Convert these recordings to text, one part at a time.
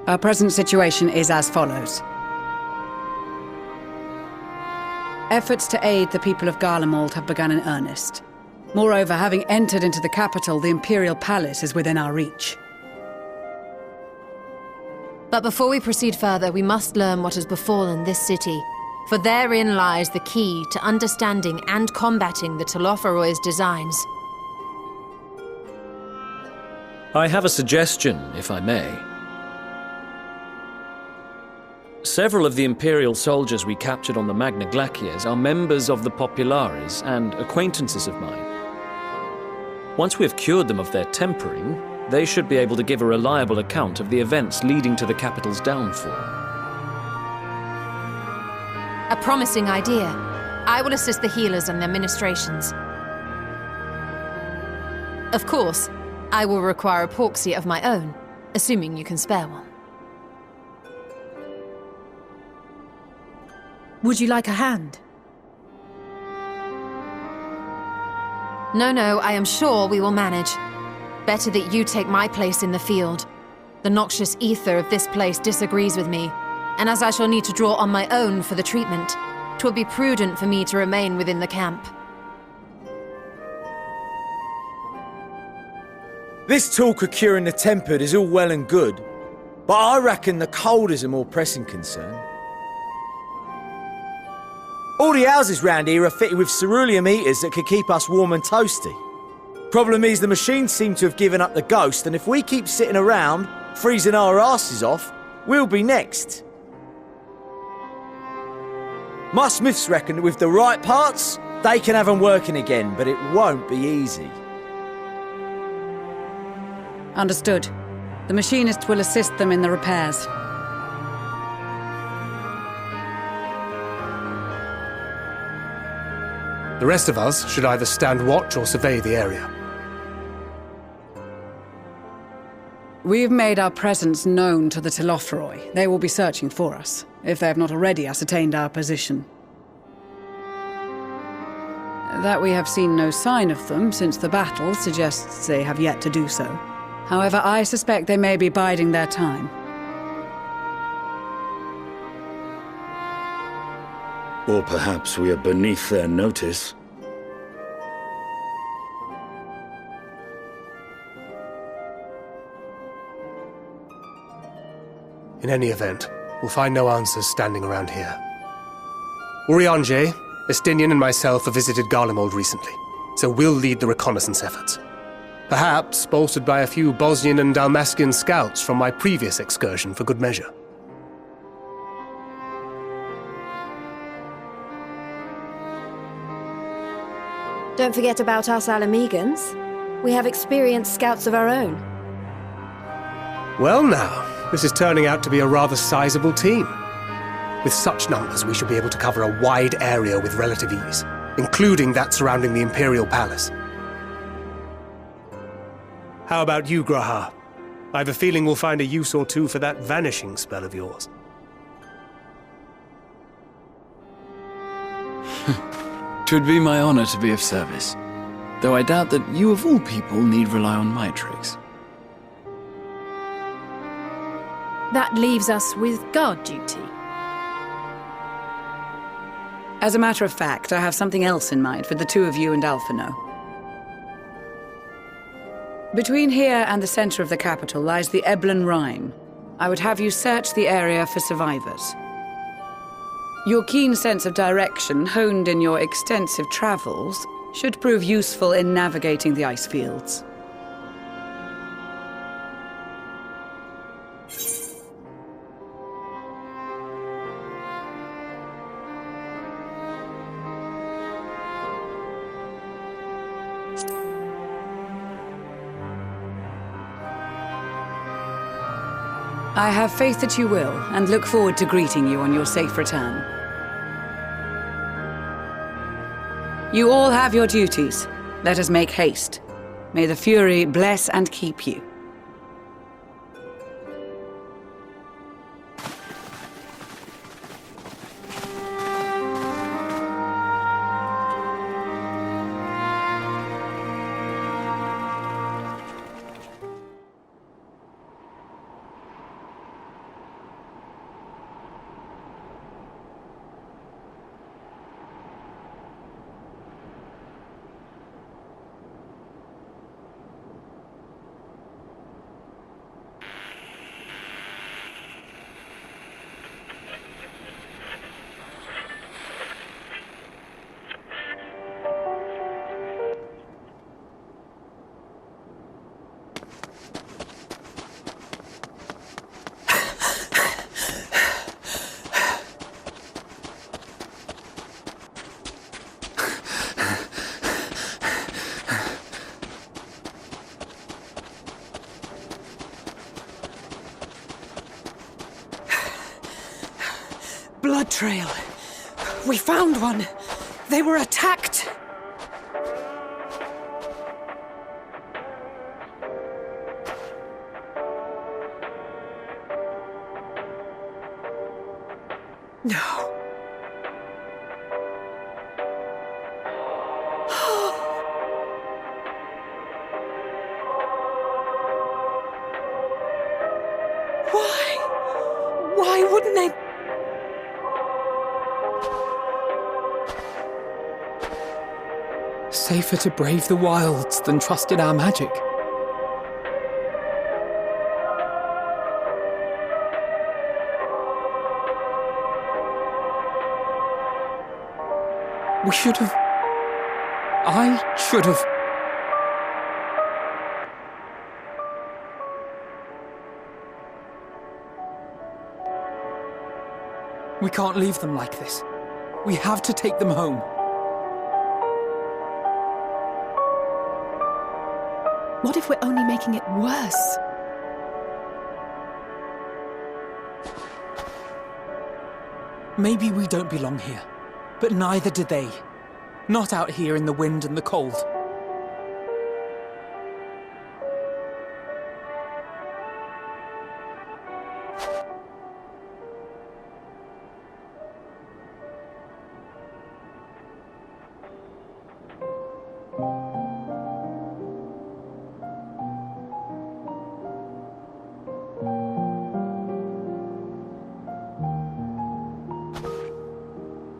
Our present situation is as follows. Efforts to aid the people of Garlemald have begun in earnest. Moreover, having entered into the capital, the Imperial Palace is within our reach. But before we proceed further, we must learn what has befallen this city, for therein lies the key to understanding and combating the Telophoroid's designs. I have a suggestion, if I may. Several of the Imperial soldiers we captured on the Magna Glaciers are members of the Populares and acquaintances of mine. Once we have cured them of their tempering, they should be able to give a reliable account of the events leading to the capital's downfall. A promising idea. I will assist the healers and their ministrations. Of course, I will require a porxy of my own, assuming you can spare one. Would you like a hand? No, I am sure we will manage. Better that you take my place in the field. The noxious ether of this place disagrees with me, and as I shall need to draw on my own for the treatment, 'twill be prudent for me to remain within the camp. This talk of curing the tempered is all well and good, but I reckon the cold is a more pressing concern. All the houses round here are fitted with ceruleum heaters that could keep us warm and toasty. Problem is, the machines seem to have given up the ghost, and if we keep sitting around, freezing our asses off, we'll be next. My smiths reckon that with the right parts, they can have them working again, but it won't be easy. Understood. The machinists will assist them in the repairs. The rest of us should either stand watch or survey the area. We've made our presence known to the Telophoroi. They will be searching for us, if they have not already ascertained our position. That we have seen no sign of them since the battle suggests they have yet to do so. However, I suspect they may be biding their time. Or perhaps we are beneath their notice. In any event, we'll find no answers standing around here. Urianger, Estinian and myself have visited Garlemald recently, so we'll lead the reconnaissance efforts. Perhaps bolstered by a few Bosnian and Dalmascian scouts from my previous excursion for good measure. Don't forget about us Alamegans. We have experienced scouts of our own. Well now, this is turning out to be a rather sizable team. With such numbers, we should be able to cover a wide area with relative ease, including that surrounding the Imperial Palace. How about you, Graha? I have a feeling we'll find a use or two for that vanishing spell of yours. 'Twould be my honor to be of service, though I doubt that you of all people need rely on my tricks. That leaves us with guard duty. As a matter of fact, I have something else in mind for the two of you and Alphino. Between here and the center of the capital lies the Eblan Rime. I would have you search the area for survivors. Your keen sense of direction, honed in your extensive travels, should prove useful in navigating the ice fields. I have faith that you will, and look forward to greeting you on your safe return. You all have your duties. Let us make haste. May the Fury bless and keep you. trail. We found one. They were attacked. No. Why wouldn't they? Safer to brave the wilds than trust in our magic. We should have... I should have... We can't leave them like this. We have to take them home. What if we're only making it worse? Maybe we don't belong here, but neither do they. Not out here in the wind and the cold.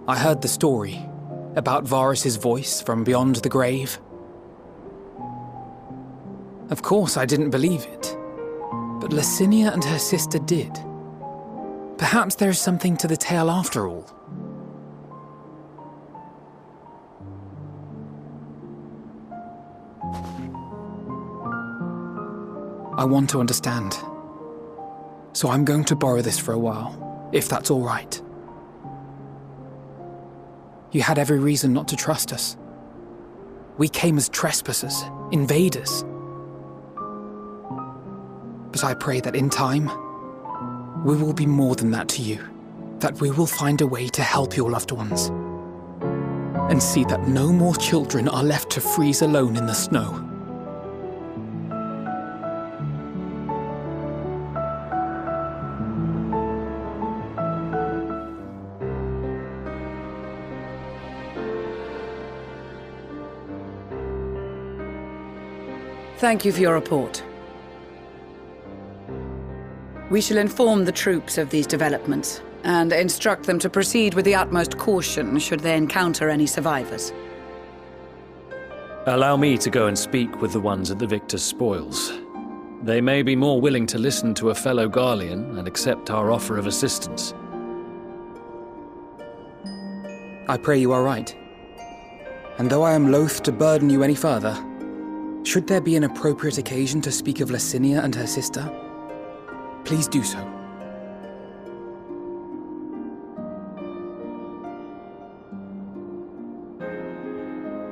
I heard the story about Varus's voice from beyond the grave. Of course, I didn't believe it, but Licinia and her sister did. Perhaps there is something to the tale after all. I want to understand, so I'm going to borrow this for a while, if that's all right. You had every reason not to trust us. We came as trespassers, invaders. But I pray that in time, we will be more than that to you. That we will find a way to help your loved ones. And see that no more children are left to freeze alone in the snow. Thank you for your report. We shall inform the troops of these developments and instruct them to proceed with the utmost caution should they encounter any survivors. Allow me to go and speak with the ones at the victor's spoils. They may be more willing to listen to a fellow Garlean and accept our offer of assistance. I pray you are right. And though I am loath to burden you any further, should there be an appropriate occasion to speak of Licinia and her sister, please do so.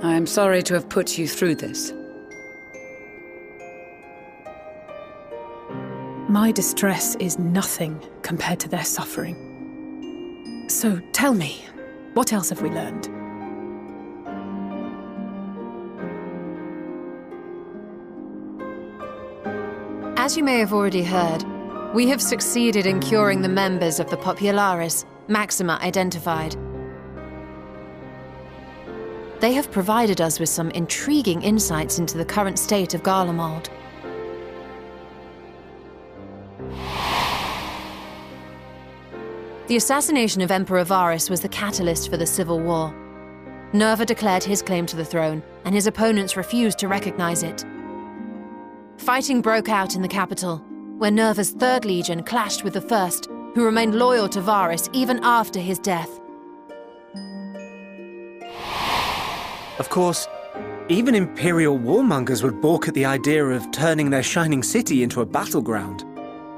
I am sorry to have put you through this. My distress is nothing compared to their suffering. So tell me, what else have we learned? As you may have already heard, we have succeeded in curing the members of the Populares, Maxima identified. They have provided us with some intriguing insights into the current state of Garlemald. The assassination of Emperor Varus was the catalyst for the civil war. Nerva declared his claim to the throne, and his opponents refused to recognize it. Fighting broke out in the capital, where Nerva's 3rd Legion clashed with the 1st, who remained loyal to Varus even after his death. Of course, even Imperial warmongers would balk at the idea of turning their shining city into a battleground.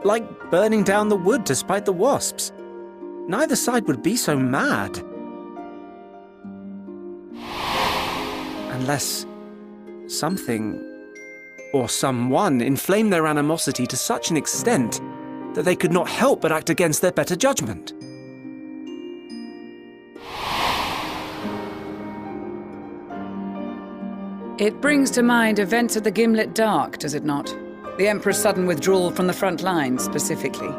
Like burning down the wood to spite the wasps. Neither side would be so mad. Unless something or someone inflamed their animosity to such an extent that they could not help but act against their better judgment. It brings to mind events at the Gimlet Dark, does it not? The Emperor's sudden withdrawal from the front lines, specifically.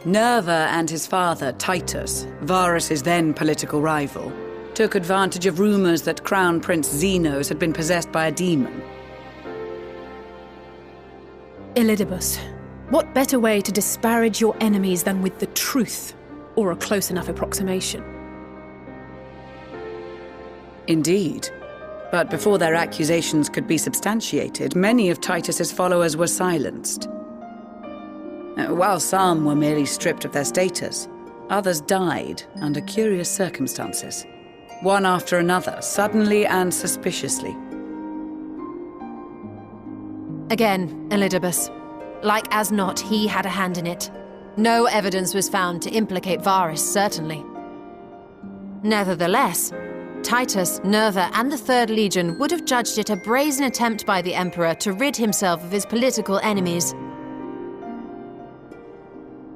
Nerva and his father, Titus, Varus's then political rival, took advantage of rumors that Crown Prince Xenos had been possessed by a demon. Elidibus, what better way to disparage your enemies than with the truth, or a close enough approximation? Indeed. But before their accusations could be substantiated, many of Titus's followers were silenced. While some were merely stripped of their status, others died under curious circumstances. One after another, suddenly and suspiciously. Again, Elidibus. Like as not, he had a hand in it. No evidence was found to implicate Varus, certainly. Nevertheless, Titus, Nerva, and the Third Legion would have judged it a brazen attempt by the Emperor to rid himself of his political enemies.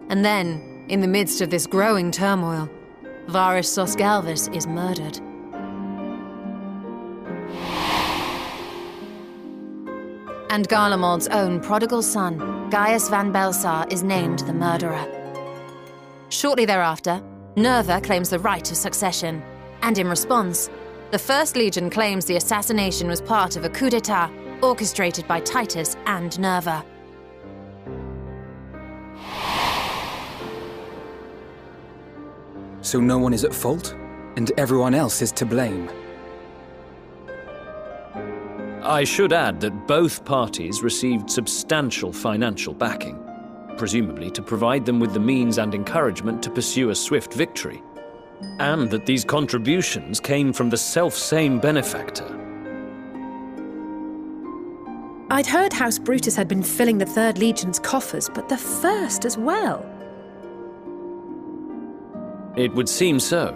And then, in the midst of this growing turmoil, Varus Sosgalvus is murdered. And Garlemald's own prodigal son, Gaius van Belsar, is named the murderer. Shortly thereafter, Nerva claims the right of succession, and in response, the First Legion claims the assassination was part of a coup d'etat orchestrated by Titus and Nerva. So no one is at fault, and everyone else is to blame. I should add that both parties received substantial financial backing, presumably to provide them with the means and encouragement to pursue a swift victory, and that these contributions came from the self-same benefactor. I'd heard House Brutus had been filling the Third Legion's coffers, but the First as well. It would seem so.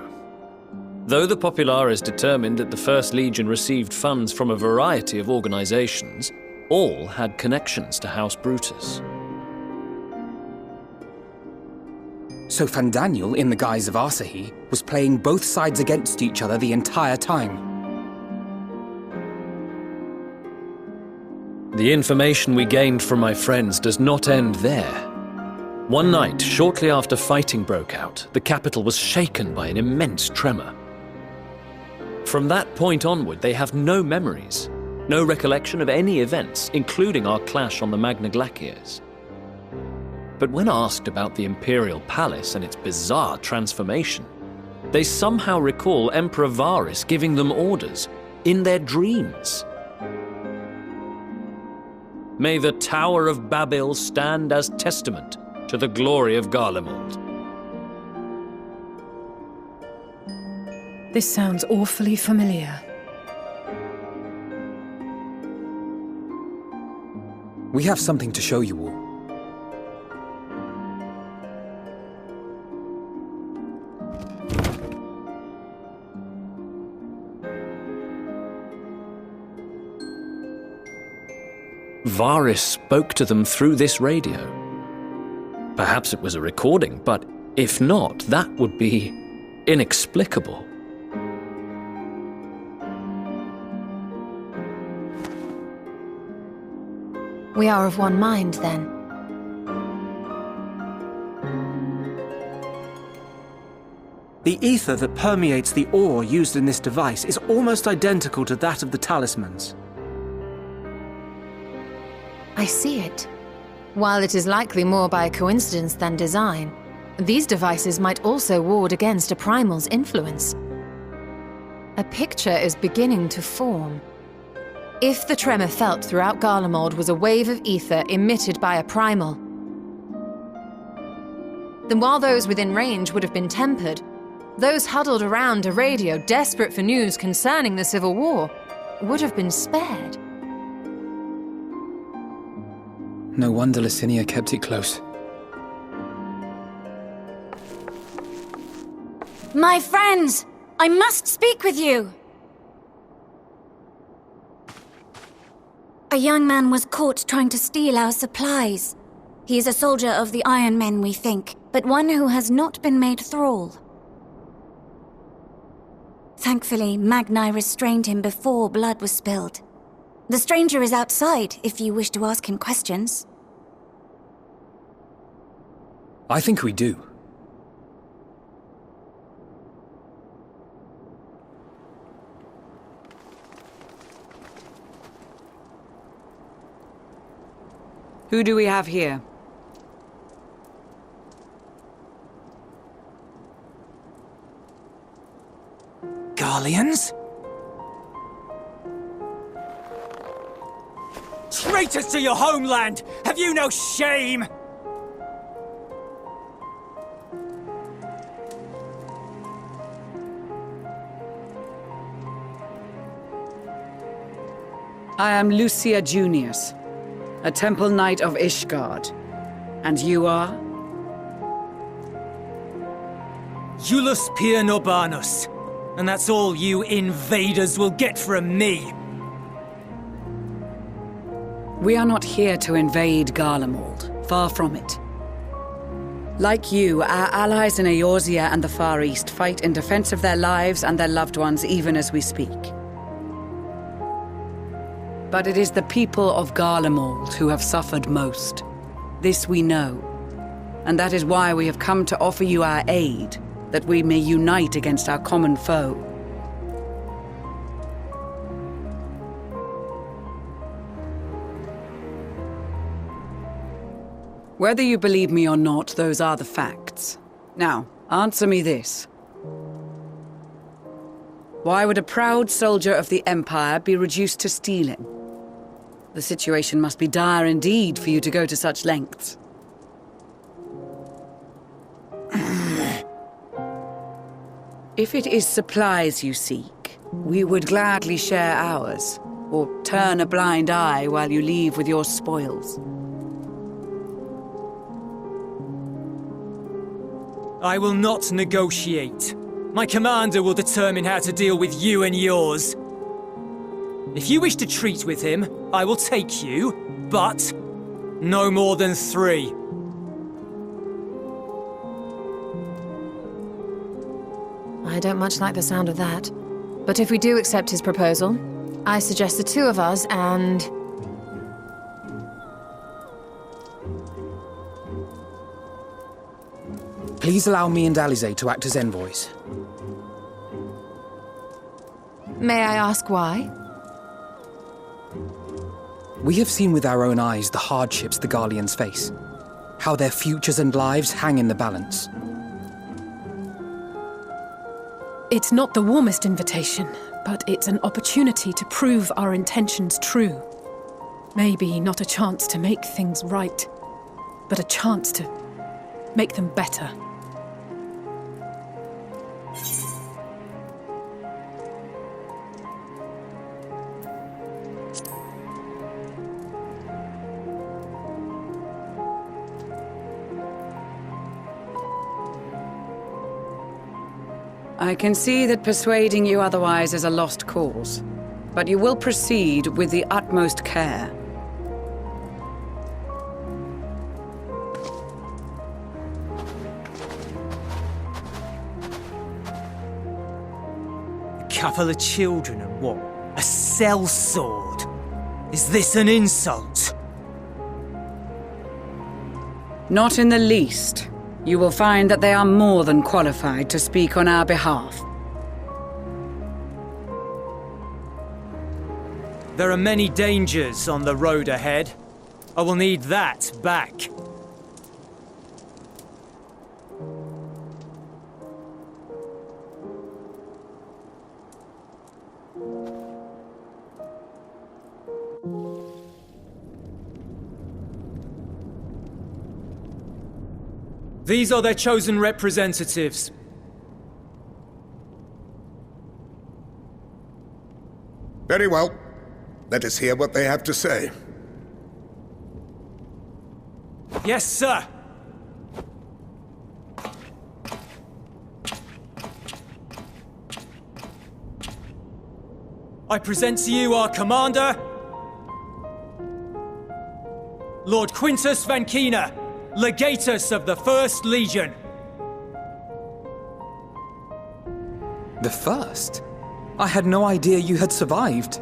Though the Populares determined that the First Legion received funds from a variety of organizations, all had connections to House Brutus. So Fandaniel, in the guise of Asahi, was playing both sides against each other the entire time. The information we gained from my friends does not end there. One night, shortly after fighting broke out, the capital was shaken by an immense tremor. From that point onward, they have no memories, no recollection of any events, including our clash on the Magna Glaciers. But when asked about the Imperial Palace and its bizarre transformation, they somehow recall Emperor Varus giving them orders in their dreams. May the Tower of Babel stand as testament to the glory of Garlemald. This sounds awfully familiar. We have something to show you all. Varus spoke to them through this radio. Perhaps it was a recording, but if not, that would be inexplicable. We are of one mind, then. The ether that permeates the ore used in this device is almost identical to that of the talismans. I see it. While it is likely more by coincidence than design, these devices might also ward against a primal's influence. A picture is beginning to form. If the tremor felt throughout Garlemald was a wave of ether emitted by a primal, then while those within range would have been tempered, those huddled around a radio desperate for news concerning the Civil War would have been spared. No wonder Licinia kept it close. My friends! I must speak with you! A young man was caught trying to steal our supplies. He is a soldier of the Iron Men, we think, but one who has not been made thrall. Thankfully, Magni restrained him before blood was spilled. The stranger is outside, if you wish to ask him questions. I think we do. Who do we have here? Garleans? Traitors to your homeland! Have you no shame? I am Lucia Junius, a Temple Knight of Ishgard. And you are? Iulus Pier Norbanus. And that's all you invaders will get from me. We are not here to invade Garlemald. Far from it. Like you, our allies in Eorzea and the Far East fight in defense of their lives and their loved ones even as we speak. But it is the people of Garlemald who have suffered most. This we know. And that is why we have come to offer you our aid, that we may unite against our common foe. Whether you believe me or not, those are the facts. Now, answer me this. Why would a proud soldier of the Empire be reduced to stealing? The situation must be dire indeed for you to go to such lengths. If it is supplies you seek, we would gladly share ours, or turn a blind eye while you leave with your spoils. I will not negotiate. My commander will determine how to deal with you and yours. If you wish to treat with him, I will take you, but no more than 3. I don't much like the sound of that. But if we do accept his proposal, I suggest the 2 of us and... Please allow me and Alize to act as envoys. May I ask why? We have seen with our own eyes the hardships the Garleans face, how their futures and lives hang in the balance. It's not the warmest invitation, but it's an opportunity to prove our intentions true. Maybe not a chance to make things right, but a chance to make them better. I can see that persuading you otherwise is a lost cause, but you will proceed with the utmost care. A couple of children and what? A sellsword? Is this an insult? Not in the least. You will find that they are more than qualified to speak on our behalf. There are many dangers on the road ahead. I will need that back. These are their chosen representatives. Very well. Let us hear what they have to say. Yes, sir. I present to you our commander, Lord Quintus Van Kina, Legatus of the First Legion. The First? I had no idea you had survived.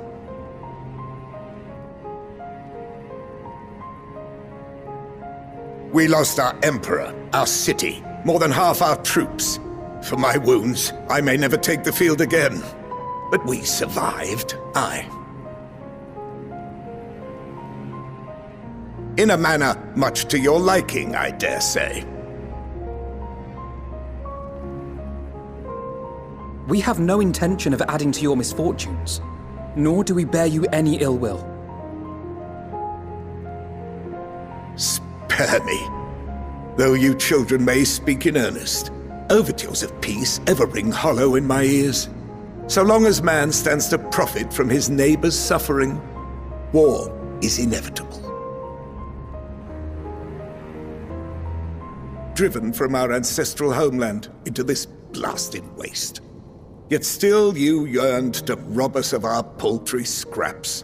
We lost our emperor, our city, more than half our troops. For my wounds, I may never take the field again. But we survived, aye. In a manner much to your liking, I dare say. We have no intention of adding to your misfortunes, nor do we bear you any ill will. Spare me. Though you children may speak in earnest, overtures of peace ever ring hollow in my ears. So long as man stands to profit from his neighbor's suffering, war is inevitable. Driven from our ancestral homeland into this blasted waste. Yet still you yearned to rob us of our paltry scraps.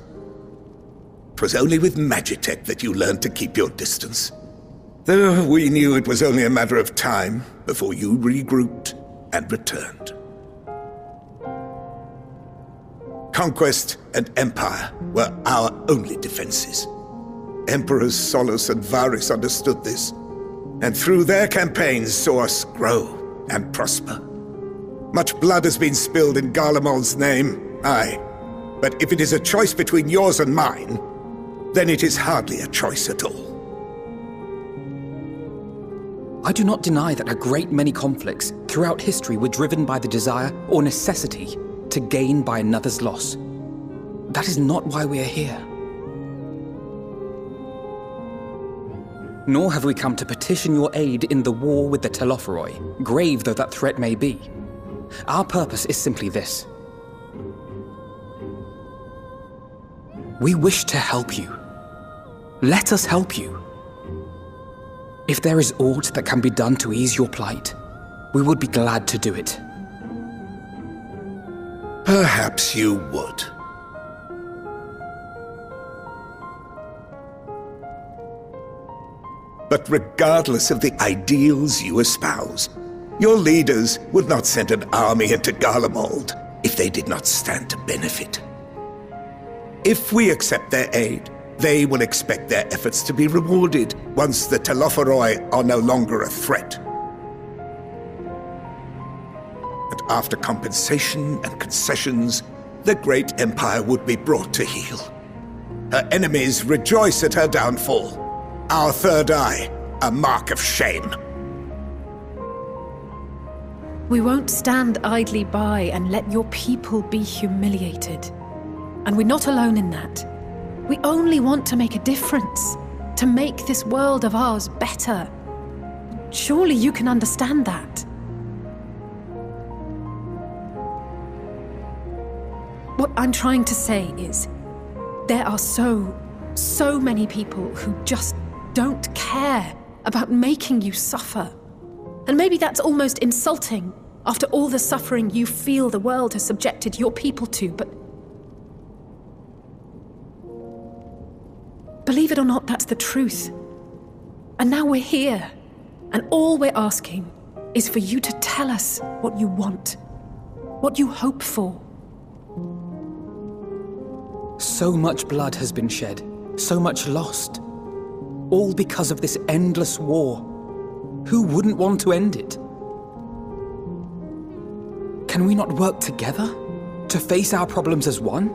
'Twas only with Magitech that you learned to keep your distance. Though we knew it was only a matter of time before you regrouped and returned. Conquest and empire were our only defenses. Emperors Solus and Varys understood this, and through their campaigns saw us grow and prosper. Much blood has been spilled in Garlemald's name, aye. But if it is a choice between yours and mine, then it is hardly a choice at all. I do not deny that a great many conflicts throughout history were driven by the desire or necessity to gain by another's loss. That is not why we are here. Nor have we come to petition your aid in the war with the Telophoroi, grave though that threat may be. Our purpose is simply this. We wish to help you. Let us help you. If there is aught that can be done to ease your plight, we would be glad to do it. Perhaps you would. But regardless of the ideals you espouse, your leaders would not send an army into Garlemald if they did not stand to benefit. If we accept their aid, they will expect their efforts to be rewarded once the Telophoroi are no longer a threat. And after compensation and concessions, the great empire would be brought to heel. Her enemies rejoice at her downfall. Our third eye, a mark of shame. We won't stand idly by and let your people be humiliated. And we're not alone in that. We only want to make a difference, to make this world of ours better. Surely you can understand that. What I'm trying to say is, there are so many people who just don't care about making you suffer. And maybe that's almost insulting after all the suffering you feel the world has subjected your people to, but believe it or not, that's the truth. And now we're here, and all we're asking is for you to tell us what you want, what you hope for. So much blood has been shed, so much lost. All because of this endless war. Who wouldn't want to end it? Can we not work together to face our problems as one?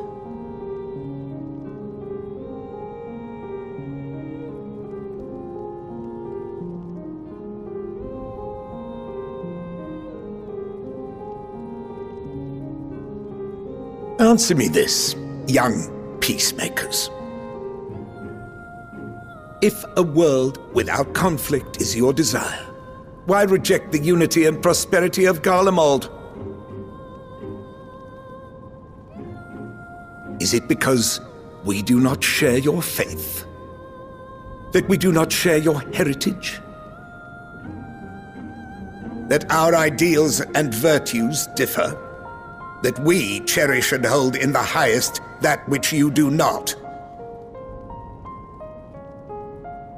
Answer me this, young peacemakers. If a world without conflict is your desire, why reject the unity and prosperity of Garlemald? Is it because we do not share your faith? That we do not share your heritage? That our ideals and virtues differ? That we cherish and hold in the highest that which you do not?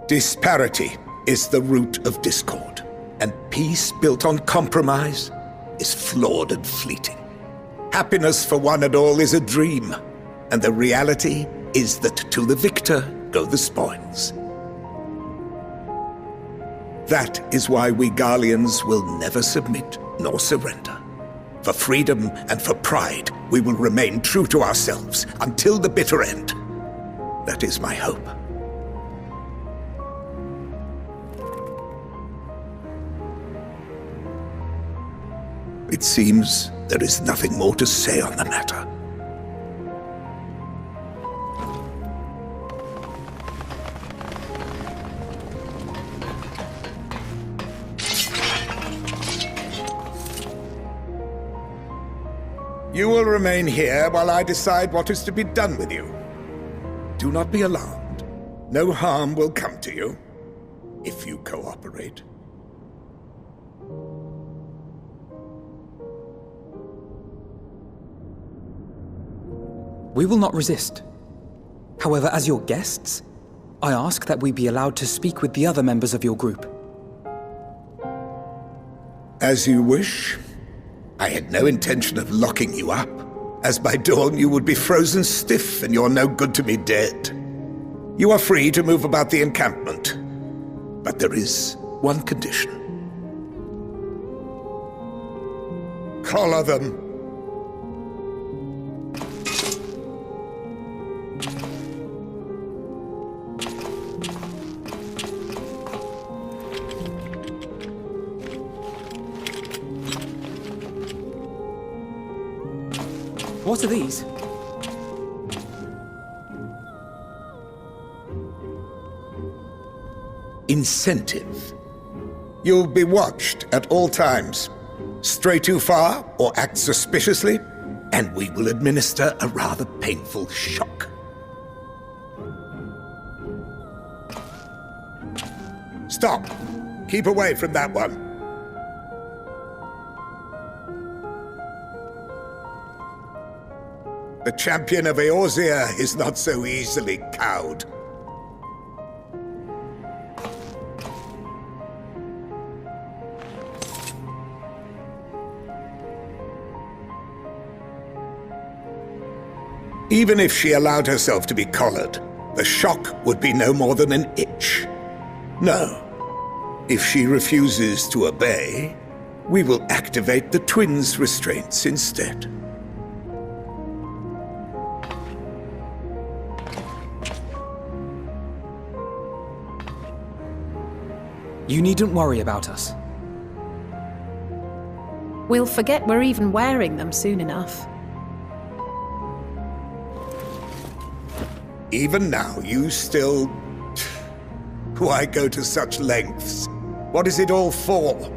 Disparity is the root of discord, and peace built on compromise is flawed and fleeting. Happiness for one and all is a dream, and the reality is that to the victor go the spoils. That is why we Garleans will never submit nor surrender. For freedom and for pride, we will remain true to ourselves until the bitter end. That is my hope. It seems there is nothing more to say on the matter. You will remain here while I decide what is to be done with you. Do not be alarmed. No harm will come to you, if you cooperate. We will not resist. However, as your guests, I ask that we be allowed to speak with the other members of your group. As you wish. I had no intention of locking you up, as by dawn you would be frozen stiff and you're no good to me dead. You are free to move about the encampment, but there is one condition. Collar them. What are these? Incentive. You'll be watched at all times. Stray too far or act suspiciously, and we will administer a rather painful shock. Stop! Keep away from that one. The champion of Eorzea is not so easily cowed. Even if she allowed herself to be collared, the shock would be no more than an itch. No. If she refuses to obey, we will activate the twins' restraints instead. You needn't worry about us. We'll forget we're even wearing them soon enough. Even now, you still... Why go to such lengths? What is it all for?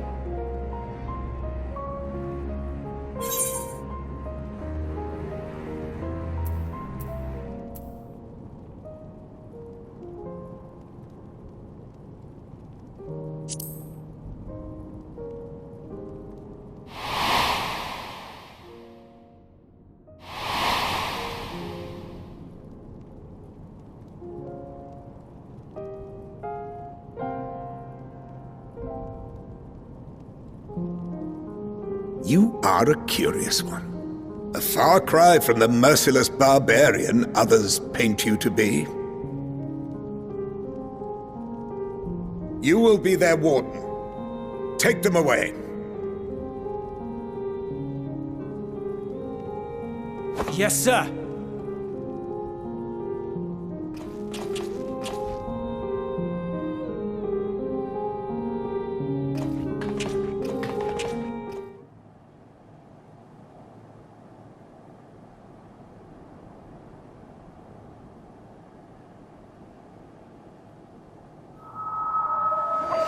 You are a curious one. A far cry from the merciless barbarian others paint you to be. You will be their warden. Take them away. Yes, sir.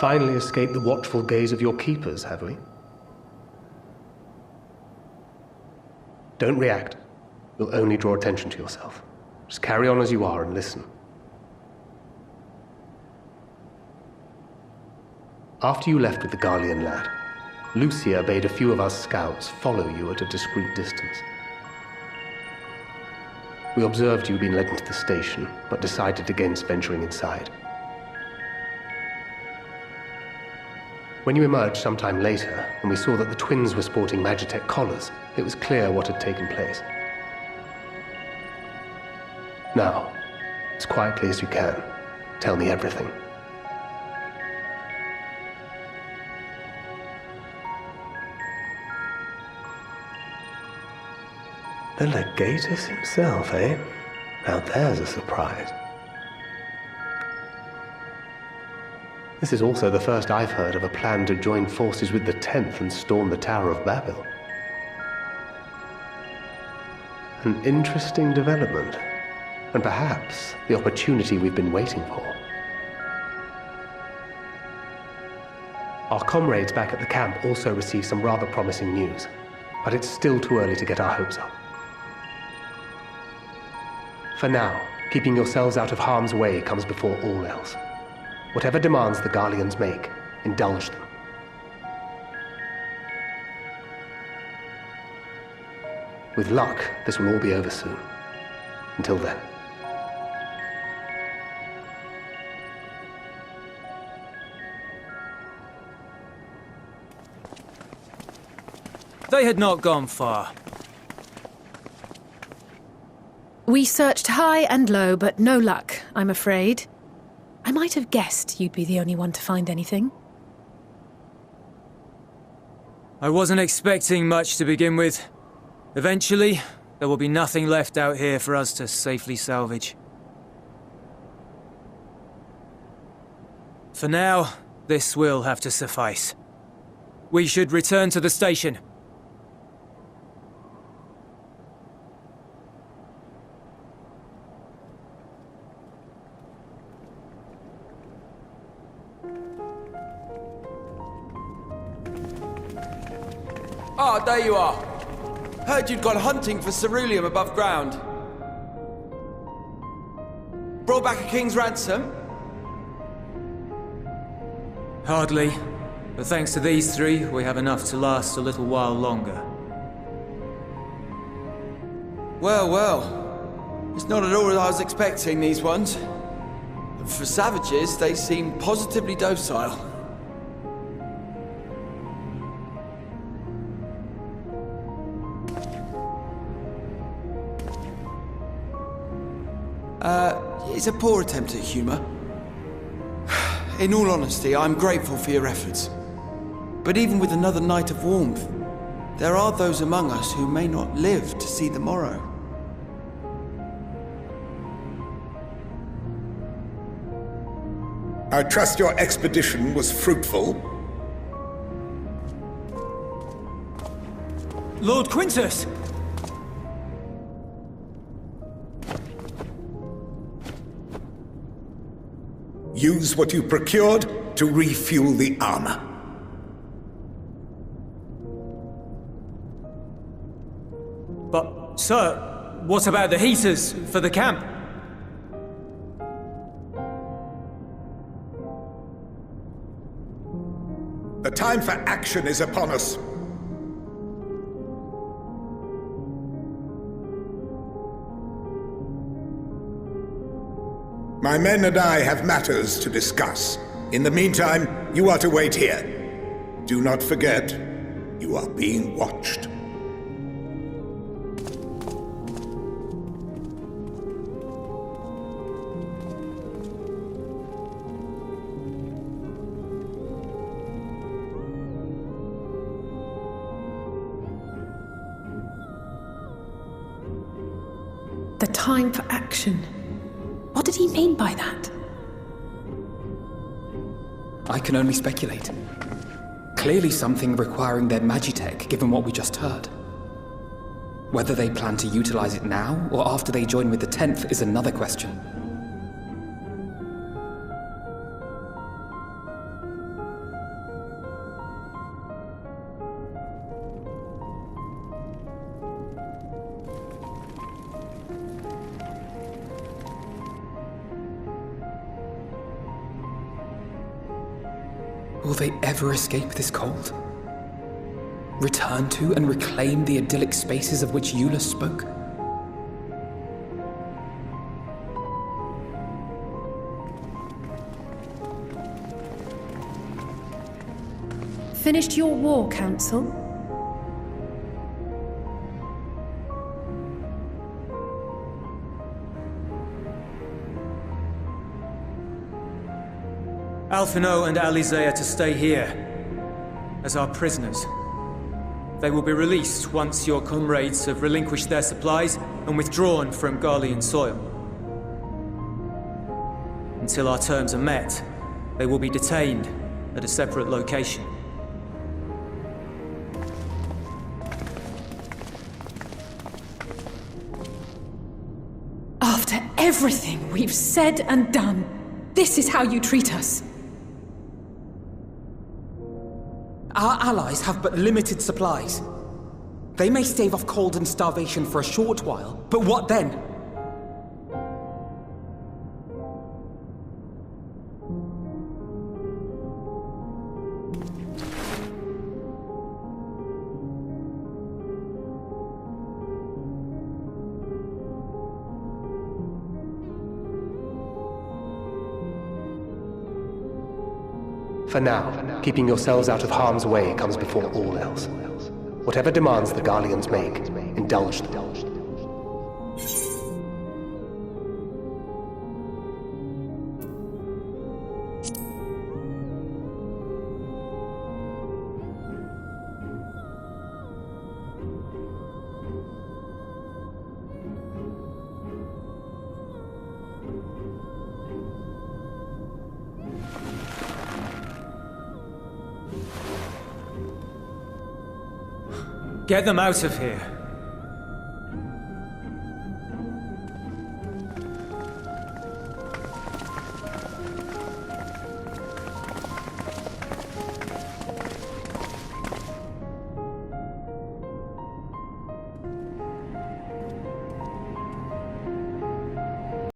Finally escaped the watchful gaze of your keepers, have we? Don't react. You'll only draw attention to yourself. Just carry on as you are and listen. After you left with the Garlean lad, Lucia bade a few of us scouts follow you at a discreet distance. We observed you being led into the station, but decided against venturing inside. When you emerged sometime later, and we saw that the twins were sporting Magitech collars, it was clear what had taken place. Now, as quietly as you can, tell me everything. The Legatus himself, eh? Now there's a surprise. This is also the first I've heard of a plan to join forces with the 10th and storm the Tower of Babel. An interesting development, and perhaps the opportunity we've been waiting for. Our comrades back at the camp also received some rather promising news, but it's still too early to get our hopes up. For now, keeping yourselves out of harm's way comes before all else. Whatever demands the Garleans make, indulge them. With luck, this will all be over soon. Until then. They had not gone far. We searched high and low, but no luck, I'm afraid. I might have guessed you'd be the only one to find anything. I wasn't expecting much to begin with. Eventually, there will be nothing left out here for us to safely salvage. For now, this will have to suffice. We should return to the station. Ah, there you are. Heard you'd gone hunting for ceruleum above ground. Brought back a king's ransom? Hardly. But thanks to these three, we have enough to last a little while longer. Well, well. It's not at all as I was expecting, these ones. For savages, they seem positively docile. It's a poor attempt at humor. In all honesty, I'm grateful for your efforts. But even with another night of warmth, there are those among us who may not live to see the morrow. I trust your expedition was fruitful. Lord Quintus! Use what you procured to refuel the armor. But, sir, what about the heaters for the camp? The time for action is upon us. My men and I have matters to discuss. In the meantime, you are to wait here. Do not forget, you are being watched. The time for action. What did he mean by that? I can only speculate. Clearly something requiring their magitech, given what we just heard. Whether they plan to utilize it now, or after they join with the 10th, is another question. Will they ever escape this cold? Return to and reclaim the idyllic spaces of which Eula spoke? finished your war, Council? Alphino and Alize are to stay here, as our prisoners. They will be released once your comrades have relinquished their supplies and withdrawn from Garlean soil. Until our terms are met, they will be detained at a separate location. After everything we've said and done, this is how you treat us. Our allies have but limited supplies. They may stave off cold and starvation for a short while, but what then? For now, keeping yourselves out of harm's way comes before all else. Whatever demands the Garleans make, indulge them. Get them out of here.